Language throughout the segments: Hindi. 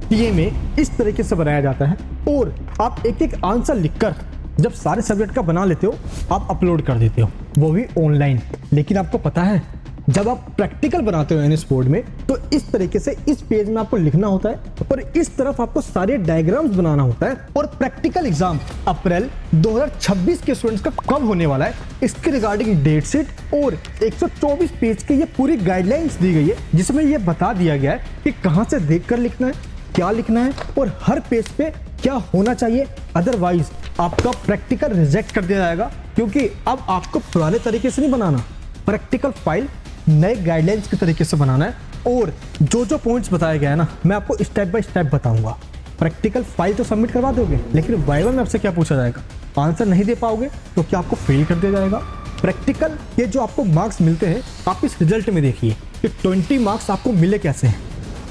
टीएमए इस तरीके से बनाया जाता है और आप एक एक आंसर लिखकर जब सारे सब्जेक्ट का बना लेते हो आप अपलोड कर देते हो, वो भी ऑनलाइन। लेकिन आपको पता है जब आप प्रैक्टिकल बनाते हो एनएस बोर्ड में तो इस तरीके से इस पेज में आपको लिखना होता है और इस तरफ आपको सारे डायग्राम्स बनाना होता है। और प्रैक्टिकल एग्जाम अप्रैल 2026 के स्टूडेंट्स का कब होने वाला है, इसके रिगार्डिंग डेट शीट और 124 पेज की ये पूरी गाइडलाइंस दी गई है, जिसमें ये बता दिया गया है कि कहां से देखकर लिखना है, क्या लिखना है और हर पेज पे क्या होना चाहिए, अदरवाइज आपका प्रैक्टिकल रिजेक्ट कर दिया जाएगा। क्योंकि अब आपको पुराने तरीके से नहीं बनाना, प्रैक्टिकल फाइल नए गाइडलाइंस के तरीके से बनाना है। और जो जो पॉइंट्स बताया गया है ना, मैं आपको स्टेप बाय स्टेप बताऊंगा। प्रैक्टिकल फाइल तो सबमिट करवा दोगे, लेकिन वाइवा में आपसे क्या पूछा जाएगा, आंसर नहीं दे पाओगे तो क्या आपको फेल कर दिया जाएगा। प्रैक्टिकल के जो आपको मार्क्स मिलते हैं आप इस रिजल्ट में देखिए कि 20 मार्क्स आपको मिले कैसे हैं।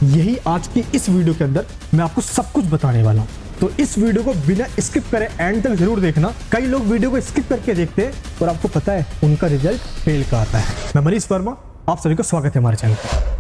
यही आज की इस वीडियो के अंदर मैं आपको सब कुछ बताने वाला हूँ, तो इस वीडियो को बिना स्किप करे एंड तक जरूर देखना। कई लोग वीडियो को स्किप करके देखते हैं और आपको पता है उनका रिजल्ट फेल का आता है। मैं मनीष वर्मा, आप सभी को स्वागत है हमारे चैनल पर।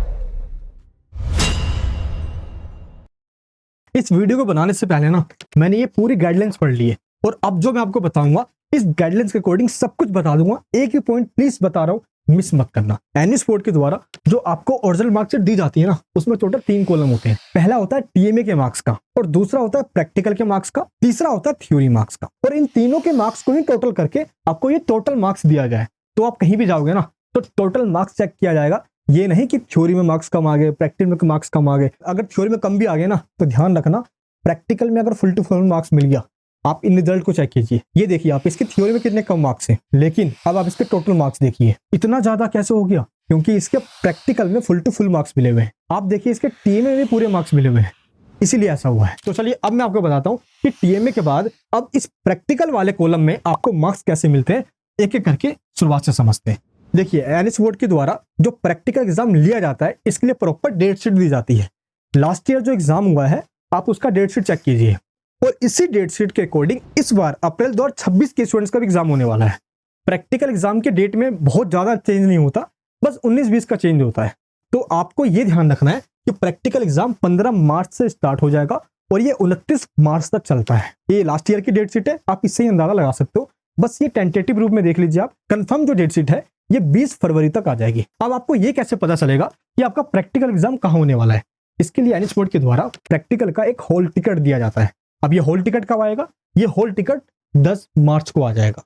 इस वीडियो को बनाने से पहले ना मैंने ये पूरी गाइडलाइंस पढ़ ली है और अब जो मैं आपको बताऊंगा इस गाइडलाइंस के अकॉर्डिंग सब कुछ बता दूंगा। एक ही पॉइंट प्लीज बता रहा हूँ, मिस मत करना। एनएस बोर्ड के द्वारा जो आपको ओरिजिनल मार्क्स दी जाती है ना, उसमें टोटल 3 कॉलम होते हैं। पहला होता है टीएमए के मार्क्स का, और दूसरा होता है प्रैक्टिकल के मार्क्स का, तीसरा होता है थ्योरी मार्क्स का। और इन तीनों के मार्क्स को ही टोटल करके आपको ये टोटल मार्क्स दिया गया है। तो आप कहीं भी जाओगे ना तो टोटल मार्क्स चेक किया जाएगा, ये नहीं कि थ्योरी में मार्क्स कम आ गए, प्रैक्टिकल में मार्क्स कम आ गए। अगर थ्योरी में कम भी आ गए ना तो ध्यान रखना, प्रैक्टिकल में अगर फुल टू फुल मार्क्स मिल गया, आप इन रिजल्ट को चेक कीजिए। ये देखिए आप इसके थ्योरी में कितने कम मार्क्स हैं, लेकिन अब आप इसके टोटल मार्क्स देखिए इतना ज्यादा कैसे हो गया, क्योंकि इसके प्रैक्टिकल में फुल टू फुल मार्क्स मिले हुए हैं। आप देखिए इसके टीएमए में पूरे मार्क्स मिले हुए हैं, इसीलिए ऐसा हुआ है। तो चलिए अब मैं आपको बताता हूँ कि टीएमए के बाद अब इस प्रैक्टिकल वाले कॉलम में आपको मार्क्स कैसे मिलते हैं, एक एक करके शुरुआत से समझते हैं। देखिए एनएस बोर्ड के द्वारा जो प्रैक्टिकल एग्जाम लिया जाता है इसके लिए प्रॉपर डेट शीट दी जाती है। लास्ट ईयर जो एग्जाम हुआ है आप उसका डेट शीट चेक कीजिए, और इसी डेट शीट के अकॉर्डिंग इस बार अप्रैल 2026 के स्टूडेंट्स का भी एग्जाम होने वाला है। प्रैक्टिकल एग्जाम के डेट में बहुत ज्यादा चेंज नहीं होता, बस 19-20 का चेंज होता है। तो आपको ये ध्यान रखना है कि प्रैक्टिकल एग्जाम 15 मार्च से स्टार्ट हो जाएगा और ये 29 मार्च तक चलता है। ये लास्ट ईयर की डेट शीट है, आप इससे ही अंदाजा लगा सकते हो। बस ये टेंटेटिव रूप में देख लीजिए आप, कंफर्म जो डेट शीट है ये 20 फरवरी तक आ जाएगी। अब आपको ये कैसे पता चलेगा कि आपका प्रैक्टिकल एग्जाम कहाँ होने वाला है, इसके लिए एनएस बोर्ड के द्वारा प्रैक्टिकल का एक हॉल टिकट दिया जाता है। अब ये हॉल टिकट कब आएगा, ये हॉल टिकट 10 मार्च को आ जाएगा,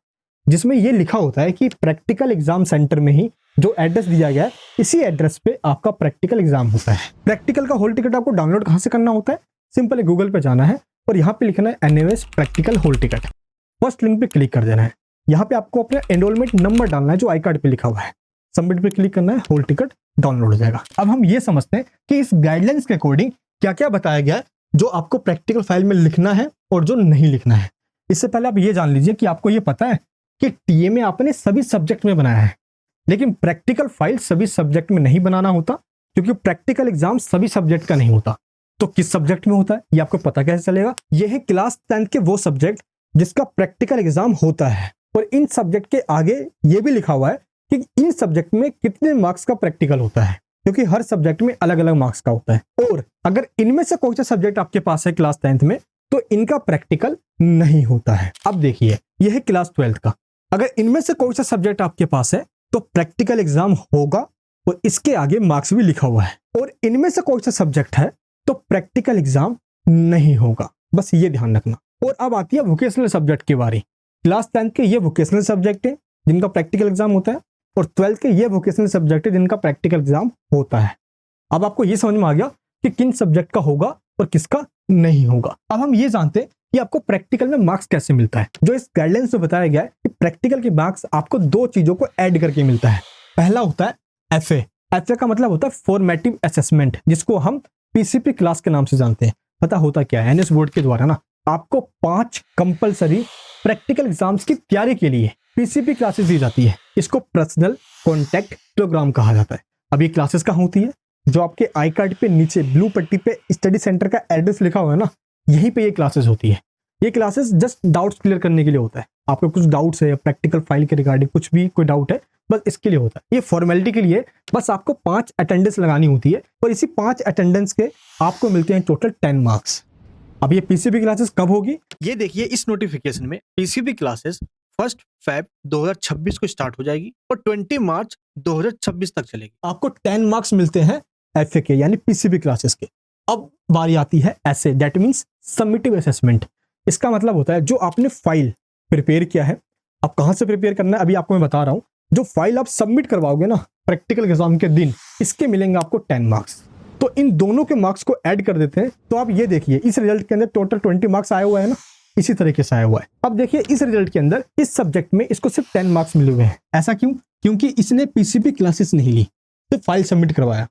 जिसमें ये लिखा होता है कि प्रैक्टिकल एग्जाम सेंटर में ही जो एड्रेस दिया गया है इसी एड्रेस पे आपका प्रैक्टिकल एग्जाम होता है। प्रैक्टिकल का हॉल टिकट आपको डाउनलोड कहां से करना होता है, सिंपल गूगल पे जाना है और यहाँ पे लिखना है NS practical hall ticket. First link पे क्लिक कर देना है। यहाँ पे आपको अपना एनरोलमेंट नंबर डालना है जो आई कार्ड पे लिखा हुआ है, सबमिट पे क्लिक करना है, हॉल टिकट डाउनलोड हो जाएगा। अब हम ये समझते हैं कि इस गाइडलाइंस के अकॉर्डिंग क्या क्या बताया गया है जो आपको प्रैक्टिकल फाइल में लिखना है और जो नहीं लिखना है। इससे पहले आप ये जान लीजिए कि आपको ये पता है कि टीएमए आपने सभी सब्जेक्ट में बनाया है, लेकिन प्रैक्टिकल फाइल सभी सब्जेक्ट में नहीं बनाना होता, क्योंकि प्रैक्टिकल एग्जाम सभी सब्जेक्ट का नहीं होता। तो किस सब्जेक्ट में होता है ये आपको पता कैसे चलेगा, ये है क्लास 10 के वो सब्जेक्ट जिसका प्रैक्टिकल एग्जाम होता है। और इन सब्जेक्ट के आगे ये भी लिखा हुआ है कि इन सब्जेक्ट में कितने मार्क्स का प्रैक्टिकल होता है, क्योंकि हर सब्जेक्ट में अलग अलग मार्क्स का होता है। और अगर इनमें से कोई सा सब्जेक्ट आपके पास है क्लास 10th में तो इनका प्रैक्टिकल नहीं होता है। अब देखिए यह है क्लास 12th का, अगर इनमें से कोई सा सब्जेक्ट आपके पास है तो प्रैक्टिकल एग्जाम होगा और इसके आगे मार्क्स भी लिखा हुआ है। और इनमें से कोई सा सब्जेक्ट है तो प्रैक्टिकल एग्जाम नहीं होगा, बस ये ध्यान रखना। और अब आती है वोकेशनल सब्जेक्ट की बारी। क्लास 10th के ये वोकेशनल सब्जेक्ट है जिनका प्रैक्टिकल एग्जाम होता है, और 12th के ये वोकेशनल सब्जेक्ट है जिनका प्रैक्टिकल एग्जाम होता है। अब आपको ये समझ में आ गया कि किन सब्जेक्ट का होगा और किसका नहीं होगा। अब हम ये जानते हैं कि आपको प्रैक्टिकल में मार्क्स कैसे मिलता है। जो इस गाइडलाइंस में बताया गया है कि प्रैक्टिकल के मार्क्स आपको 2 चीजों को ऐड करके मिलता है। पहला होता है एफए। एफए का मतलब होता है फॉर्मेटिव असेसमेंट, जिसको हम पीसीपी क्लास के नाम से जानते हैं। पता होता क्या है, एनएस बोर्ड के द्वारा ना आपको 5 कंपलसरी प्रैक्टिकल एग्जाम्स की तैयारी के लिए पीसीपी क्लासेस दी जाती है। इसको पर्सनल कॉन्टैक्ट प्रोग्राम कहा जाता है। अब ये क्लासेस कहाँ होती है, जो आपके आई कार्ड पे नीचे ब्लू पट्टी पे स्टडी सेंटर का एड्रेस लिखा हुआ है ना, यहीं पे ये क्लासेस होती है। ये क्लासेस जस्ट डाउट्स क्लियर करने के लिए होता है। आपको कुछ डाउट्स है या प्रैक्टिकल फाइल के रिगार्डिंग कुछ भी कोई डाउट है, बस इसके लिए होता है। ये फॉर्मेलिटी के लिए बस आपको 5 अटेंडेंस लगानी होती है और इसी 5 अटेंडेंस के आपको मिलते हैं टोटल 10 मार्क्स। अब ये पीसीबी क्लासेस कब होगी, ये देखिए इस नोटिफिकेशन में पीसीबी क्लासेस 1 Feb 2026 को स्टार्ट हो जाएगी और 20 मार्च 2026 तक चलेगी। आपको 10 मार्क्स मिलते हैं एफए के यानी पीसीबी क्लासेस के। अब बारी आती है ऐसे, दैट मीन्स सबमिटिव असेसमेंट। इसका मतलब होता है जो आपने फाइल प्रिपेयर किया है, अब कहाँ से प्रिपेयर करना है अभी आपको मैं बता रहा हूँ। जो फाइल आप सबमिट करवाओगे ना प्रैक्टिकल एग्जाम के दिन, इसके मिलेंगे आपको 10 मार्क्स। तो इन दोनों के मार्क्स को ऐड कर देते हैं। तो आप ये देखिए इस रिजल्ट के अंदर टोटल 20 मार्क्स आया हुआ है ना, इसी तरीके से आया हुआ है। अब देखिए इस रिजल्ट के अंदर इस सब्जेक्ट में इसको सिर्फ 10 मार्क्स मिले हुए हैं। ऐसा क्यों? क्योंकि इसने पीसीबी क्लासेस नहीं ली, सिर्फ फाइल सबमिट करवाया।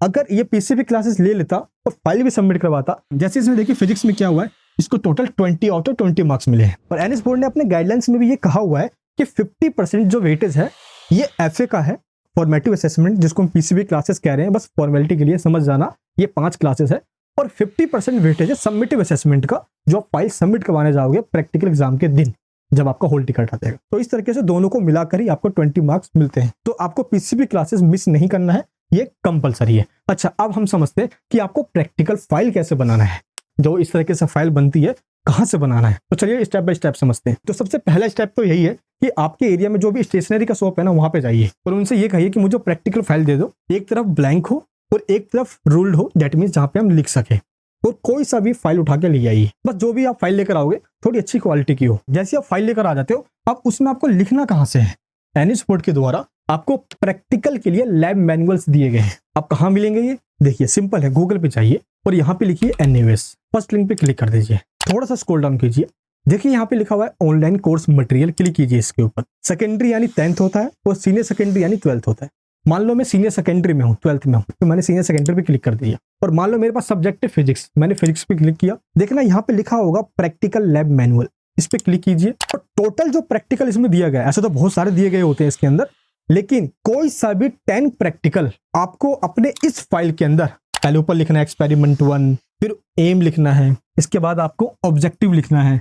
अगर ये पीसीबी क्लासेस ले लेता और फाइल भी सबमिट करवाता, जैसे इसने देखिए फिजिक्स में क्या हुआ है, इसको टोटल 20 आउट ऑफ 20 मार्क्स मिले हैं। और एनएस बोर्ड ने अपने गाइडलाइंस में भी ये कहा हुआ है कि 50% जो वेटेज है ये एफए का है, फॉर्मेटिव असेसमेंट, जिसको हम पीसीबी क्लासेस कह रहे हैं, बस फॉर्मेलिटी के लिए समझ जाना, ये 5 क्लासेस है। और 50% वेटेज है सबमिटिव असेसमेंट का, जो आप फाइल सबमिट करवाने जाओगे प्रैक्टिकल एग्जाम के दिन जब आपका हॉल टिकट आ जाएगा। तो इस तरीके से दोनों को मिलाकर ही आपको 20 मार्क्स मिलते हैं। तो आपको पीसीबी क्लासेस मिस नहीं करना है, ये कंपलसरी है। अच्छा, अब हम समझते हैं कि आपको प्रैक्टिकल फाइल कैसे बनाना है। जो इस तरीके से फाइल बनती है कहाँ से बनाना है, तो चलिए स्टेप बाय स्टेप समझते हैं। तो सबसे पहला स्टेप तो यही है कि आपके एरिया में जो भी स्टेशनरी का शॉप है ना, वहां पे जाइए और उनसे ये कहिए कि मुझे प्रैक्टिकल फाइल दे दो। एक तरफ ब्लैंक हो और एक तरफ रूल्ड हो, दैट मीन्स जहाँ पे हम लिख सके। और कोई सा भी फाइल उठा के ले आइए, बस जो भी आप फाइल लेकर आओगे थोड़ी अच्छी क्वालिटी की हो। जैसे आप फाइल लेकर आ जाते हो, अब उसमें आपको लिखना कहाँ से है, एनएस बोर्ड के द्वारा आपको प्रैक्टिकल के लिए लैब मैनुअल्स दिए गए हैं। अब कहाँ मिलेंगे ये, देखिए सिंपल है, गूगल पे जाइए और यहाँ पे लिखिए एनएस, फर्स्ट लिंक पे क्लिक कर दीजिए। थोड़ा सा स्क्रॉल डाउन कीजिए, देखिए यहाँ पे लिखा हुआ है ऑनलाइन कोर्स मटेरियल, क्लिक कीजिए इसके ऊपर। सेकेंडरी यानी 10th होता है और सीनियर सेकेंडरी यानी 12th होता है। मान लो मैं सीनियर सेकेंडरी में हूँ, 12th में हूँ, तो मैंने सीनियर सेकेंडरी पे क्लिक कर दिया। और मान लो मेरे पास सब्जेक्ट है फिजिक्स, मैंने फिजिक्स पे क्लिक किया। देखना यहाँ पे लिखा होगा प्रैक्टिकल लैब मैनुअल, इस पे क्लिक कीजिए। और टोटल जो प्रैक्टिकल इसमें दिया गया है, ऐसे तो बहुत सारे दिए गए होते हैं इसके अंदर, लेकिन कोई सा भी 10 प्रैक्टिकल आपको अपने इस फाइल के अंदर पहले ऊपर लिखना है एक्सपेरिमेंट 1, फिर एम लिखना है, इसके बाद आपको ऑब्जेक्टिव लिखना है,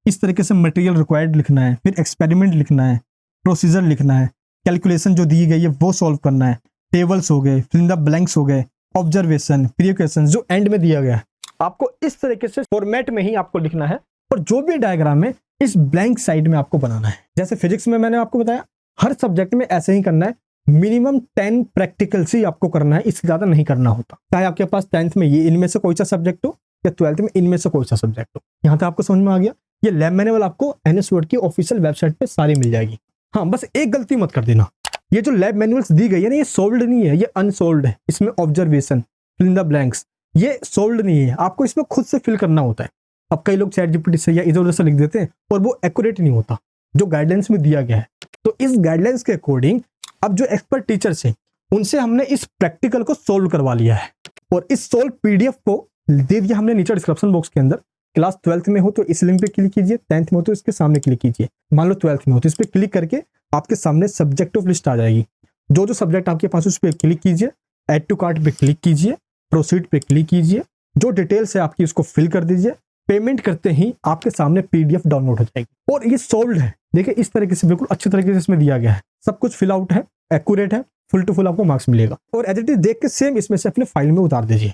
इस तरीके से मटेरियल रिक्वायर्ड लिखना है, फिर एक्सपेरिमेंट लिखना है, प्रोसीजर लिखना है, कैलकुलेशन जो दी गई है वो सॉल्व करना है, टेबल्स हो गए, फिल इन द ब्लैंक्स हो गए, ऑब्जर्वेशन, प्रिकॉशन जो एंड में दिया गया है, आपको इस तरीके से फॉर्मेट में ही आपको लिखना है। और जो भी डायग्राम है इस ब्लैंक साइड में आपको बनाना है। जैसे फिजिक्स में मैंने आपको बताया, हर सब्जेक्ट में ऐसे ही करना है, मिनिमम 10 प्रैक्टिकल्स ही आपको करना है, इससे ज्यादा नहीं करना होता। चाहे आपके पास 10th में ये इनमें से कोई सा सब्जेक्ट हो या 12th में इनमें से कोई सा सब्जेक्ट हो। यहाँ तक आपको समझ में आ गया। ये लैब मैनुअल आपको एनएस बोर्ड की ऑफिशियल वेबसाइट पे सारी मिल जाएगी। हाँ, बस एक गलती मत कर देना, ये जो लैब मैनुअल्स दी गई है ना, ये सोल्ड नहीं है, ये अनसोल्ड है। इसमें observation, fill in the blanks, ये सोल्ड नहीं है, आपको इसमें खुद से फिल करना होता है। अब कई लोग चैट जीपीटी से या इधर उधर से लिख देते हैं और वो एक्यूरेट नहीं होता जो गाइडलाइंस में दिया गया है। तो इस गाइडलाइंस के अकॉर्डिंग अब जो एक्सपर्ट टीचर्स हैं उनसे हमने इस प्रैक्टिकल को सोल्व करवा लिया है और इस सोल्व पीडीएफ को दे दिया हमने नीचे डिस्क्रिप्शन बॉक्स के अंदर। क्लास 12th में हो तो इस लिंक पे क्लिक कीजिए, 10th में हो तो इसके सामने क्लिक कीजिए। मान लो 12th में हो तो इस पे क्लिक करके आपके सामने सब्जेक्ट ऑफ लिस्ट आ जाएगी। जो जो सब्जेक्ट आपके पास उस पर क्लिक कीजिए, ऐड टू कार्ट पे क्लिक कीजिए, प्रोसीड पे क्लिक कीजिए, जो डिटेल्स है आपकी उसको फिल कर दीजिए। पेमेंट करते ही आपके सामने पीडीएफ डाउनलोड हो जाएगी और ये सोल्व्ड है। देखिए इस तरीके से बिल्कुल अच्छे तरीके से इसमें दिया गया है, सब कुछ फिल आउट है, एक्यूरेट है, फुल टू फुल आपको मार्क्स मिलेगा। और एज इट इज देख के सेम इसमें से अपने फाइल में उतार दीजिए,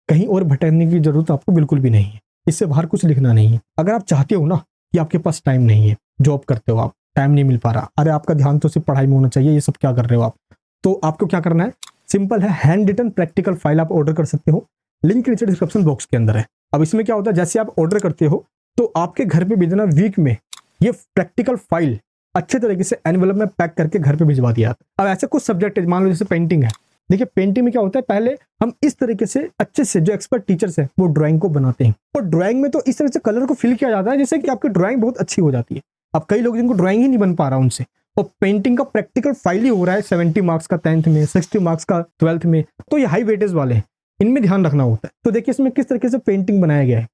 कहीं और भटकने की जरूरत आपको बिल्कुल भी नहीं है, इससे बाहर कुछ लिखना नहीं है। अगर आप चाहते हो ना कि आपके पास टाइम नहीं है, जॉब करते हो आप, टाइम नहीं मिल पा रहा, अरे आपका ध्यान तो सिर्फ पढ़ाई में होना चाहिए, ये सब क्या कर रहे हो आप, तो आपको क्या करना है, सिंपल है, हैंड रिटन प्रैक्टिकल फाइल आप ऑर्डर कर सकते हो, लिंक नीचे डिस्क्रिप्शन बॉक्स के अंदर है। अब इसमें क्या होता है, जैसे आप ऑर्डर करते हो तो आपके घर पे भेजना वीक में ये प्रैक्टिकल फाइल अच्छे तरीके से एनवेलप में पैक करके घर पे भिजवा दिया जाता है। अब ऐसे कुछ सब्जेक्ट है, मान लो जैसे पेंटिंग है, देखिए पेंटिंग में क्या होता है, पहले हम इस तरीके से अच्छे से जो एक्सपर्ट टीचर्स है वो ड्राइंग को बनाते हैं और ड्राइंग में तो इस तरह से कलर को फिल किया जाता है जिससे कि आपकी ड्राइंग बहुत अच्छी हो जाती है। अब कई लोग जिनको ड्राइंग ही नहीं बन पा रहा उनसे, और पेंटिंग का प्रैक्टिकल फाइल ही हो रहा है 70 मार्क्स का 10th में, 60 मार्क्स का 12th में, तो ये हाई वेटेज वाले हैं, इनमें ध्यान रखना होता है। तो देखिए इसमें किस तरीके से पेंटिंग बनाया गया है,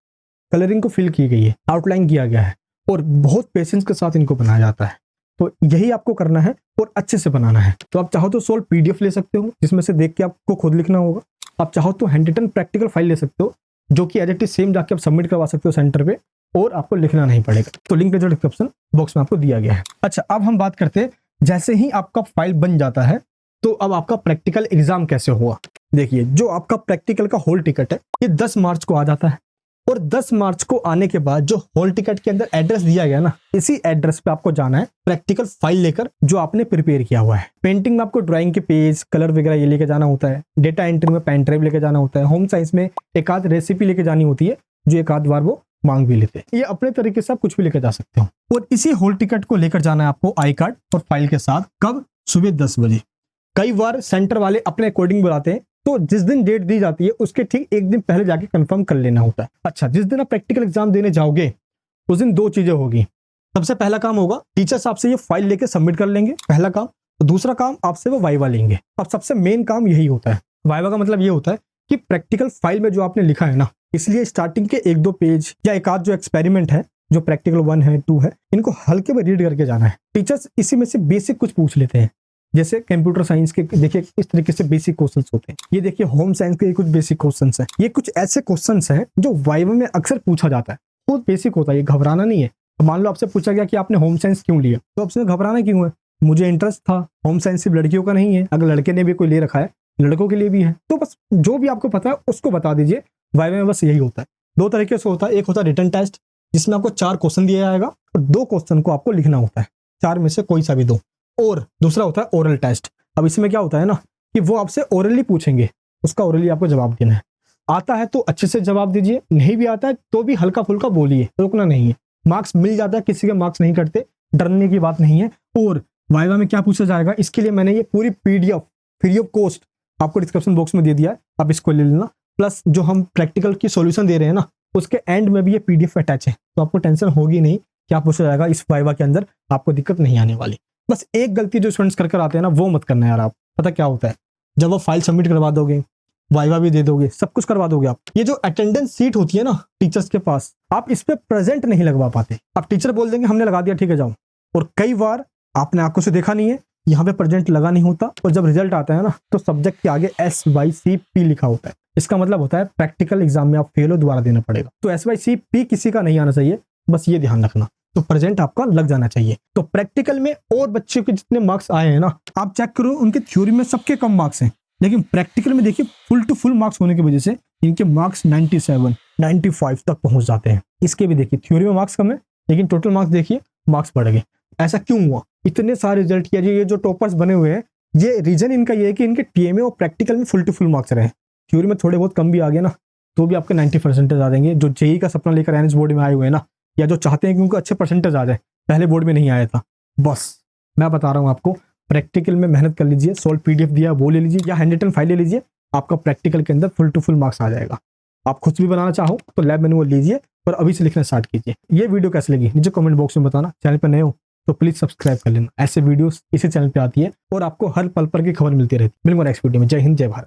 कलरिंग को फिल की गई है, आउटलाइन किया गया है और बहुत पेशेंस के साथ इनको बनाया जाता है। तो यही आपको करना है और अच्छे से बनाना है। तो आप चाहो तो सोल्व पीडीएफ ले सकते हो जिसमें से देख के आपको खुद लिखना होगा, आप चाहो तो हैंड रिटन प्रैक्टिकल फाइल ले सकते हो जो कि एज इट इज सेम जाके आप सबमिट करवा सकते हो सेंटर पे, और आपको लिखना नहीं पड़ेगा। तो लिंक डिस्क्रिप्शन बॉक्स में आपको दिया गया है। अच्छा, अब हम बात करते हैं जैसे ही आपका फाइल बन जाता है तो अब आपका प्रैक्टिकल एग्जाम कैसे हुआ। देखिए, जो आपका प्रैक्टिकल का हॉल टिकट है ये 10 मार्च को आ जाता है, और 10 मार्च को आने के बाद जो हॉल टिकट के अंदर एड्रेस दिया गया ना, इसी एड्रेस पे आपको जाना है प्रैक्टिकल फाइल लेकर जो आपने प्रिपेयर किया हुआ है। पेंटिंग में आपको ड्राइंग के पेज, कलर वगैरह ये लेके जाना होता है। डेटा एंट्री में पेन ड्राइव लेके जाना होता है। होम साइंस में एक आध रेसिपी लेके जानी होती है जो एक आध बार वो मांग भी लेते हैं। ये अपने तरीके से आप कुछ भी लेकर जा सकते हो। और इसी हॉल टिकट को लेकर जाना है आपको आई कार्ड और फाइल के साथ। कब? सुबह 10 बजे। कई बार सेंटर वाले अपने अकॉर्डिंग बुलाते हैं, तो जिस दिन डेट दी जाती है उसके ठीक एक दिन पहले जाके कंफर्म कर लेना होता है। अच्छा, जिस दिन आप प्रैक्टिकल एग्जाम देने जाओगे उस दिन 2 चीजें होगी। सबसे पहला काम होगा, टीचर्स आपसे ये फाइल लेके सबमिट कर लेंगे, पहला काम। तो दूसरा काम, आपसे वो वाइवा लेंगे। अब सबसे मेन काम यही होता है। वाइवा का मतलब ये होता है कि प्रैक्टिकल फाइल में जो आपने लिखा है ना, इसलिए स्टार्टिंग के 1-2 पेज या एक आध जो एक्सपेरिमेंट है, जो प्रैक्टिकल 1 है 2 है, इनको हल्के में रीड करके जाना है। टीचर्स इसी में से बेसिक कुछ पूछ लेते हैं, जैसे कंप्यूटर साइंस के देखिए इस तरीके से बेसिक क्वेश्चंस होते हैं। ये देखिए होम साइंस के कुछ बेसिक क्वेश्चंस हैं। ये कुछ ऐसे क्वेश्चंस हैं जो वाइवा में अक्सर पूछा जाता है। बहुत बेसिक होता है, ये घबराना नहीं है। मान लो आपसे पूछा गया कि आपने होम साइंस क्यों लिया, तो आपसे घबराना क्यों है? मुझे इंटरेस्ट था। होम साइंस सिर्फ लड़कियों का नहीं है, अगर लड़के ने भी कोई ले रखा है लड़कों के लिए भी है। तो बस जो भी आपको पता है उसको बता दीजिए। वाइवा में बस यही होता है। 2 तरीके से होता है। एक होता है रिटन टेस्ट, जिसमें आपको 4 क्वेश्चन दिया जाएगा और 2 क्वेश्चन को आपको लिखना होता है, 4 में से कोई सा भी 2। और दूसरा होता है ओरल टेस्ट। अब इसमें क्या होता है ना कि वो आपसे ओरली पूछेंगे, उसका ओरली आपको जवाब देना है। आता है तो अच्छे से जवाब दीजिए, नहीं भी आता है तो भी हल्का फुल्का बोलिए, रोकना नहीं है। मार्क्स मिल जाता है, किसी के मार्क्स नहीं कटते, डरने की बात नहीं है। और वाइवा में क्या पूछा जाएगा, इसके लिए मैंने ये पूरी PDF फ्री ऑफ कॉस्ट आपको डिस्क्रिप्शन बॉक्स में दे दिया है, आप इसको ले लेना। प्लस जो हम प्रैक्टिकल की सॉल्यूशन दे रहे हैं ना, उसके एंड में भी ये PDF अटैच है, तो आपको टेंशन होगी नहीं क्या पूछा जाएगा। इस वाइवा के अंदर आपको दिक्कत नहीं आने वाली। बस एक गलती जो स्टूडेंट्स कर आते हैं ना, वो मत करना यार। आप पता क्या होता है, जब वो फाइल सबमिट करवा दोगे, वाइवा भी दे दोगे, सब कुछ करवा दोगे आप, ये जो अटेंडेंस सीट होती है ना टीचर्स के पास, आप इस पे प्रेजेंट नहीं लगवा पाते। अब टीचर बोल देंगे हमने लगा दिया, ठीक है जाओ। और कई बार आपने आंखों से देखा नहीं है, यहाँ पे प्रेजेंट लगा नहीं होता, और जब रिजल्ट आता है ना तो सब्जेक्ट के आगे SYCP लिखा होता है। इसका मतलब होता है प्रैक्टिकल एग्जाम में आप फेल हो, दोबारा देना पड़ेगा। तो SYCP किसी का नहीं आना चाहिए, बस ये ध्यान रखना। तो प्रेजेंट आपका लग जाना चाहिए। तो प्रैक्टिकल में और बच्चों के जितने मार्क्स आए हैं ना, आप चेक करो, उनके थ्योरी में सबके कम मार्क्स हैं, लेकिन प्रैक्टिकल में देखिए फुल टू फुल मार्क्स होने की वजह से इनके मार्क्स 97, 95 तक पहुंच जाते हैं। इसके भी देखिए थ्योरी में मार्क्स कम है, लेकिन टोटल मार्क्स देखिए मार्क्स बढ़ गए। ऐसा क्यों हुआ? इतने सारे रिजल्ट किया, ये जो टॉपर्स बने हुए हैं, ये रीजन इनका ये है कि इनके TMA और प्रैक्टिकल में फुल टू फुल मार्क्स रहे। थ्योरी में थोड़े बहुत कम भी आ गए ना, तो भी आपके 90% आ जाएंगे। जो JEE का सपना लेकर NS बोर्ड में आए हुए हैं ना, या जो चाहते हैं कि उनको अच्छे परसेंटेज आ जाए, पहले बोर्ड में नहीं आया था, बस मैं बता रहा हूँ आपको, प्रैक्टिकल में मेहनत कर लीजिए। सॉल्व PDF दिया वो ले लीजिए, या हैंड रिटन फाइल ले लीजिए, आपका प्रैक्टिकल के अंदर फुल टू फुल मार्क्स आ जाएगा। आप खुद भी बनाना चाहो तो लैब मैनुअल लीजिए और अभी से लिखना स्टार्ट कीजिए। ये वीडियो कैसी लगी नीचे कमेंट बॉक्स में बताना। चैनल पर नए हो तो प्लीज सब्सक्राइब कर लेना, ऐसे वीडियोस इसी चैनल पे आती है और आपको हर पल पर की खबर मिलती रहती है। मिलूंगा नेक्स्ट वीडियो में। जय हिंद, जय भारत।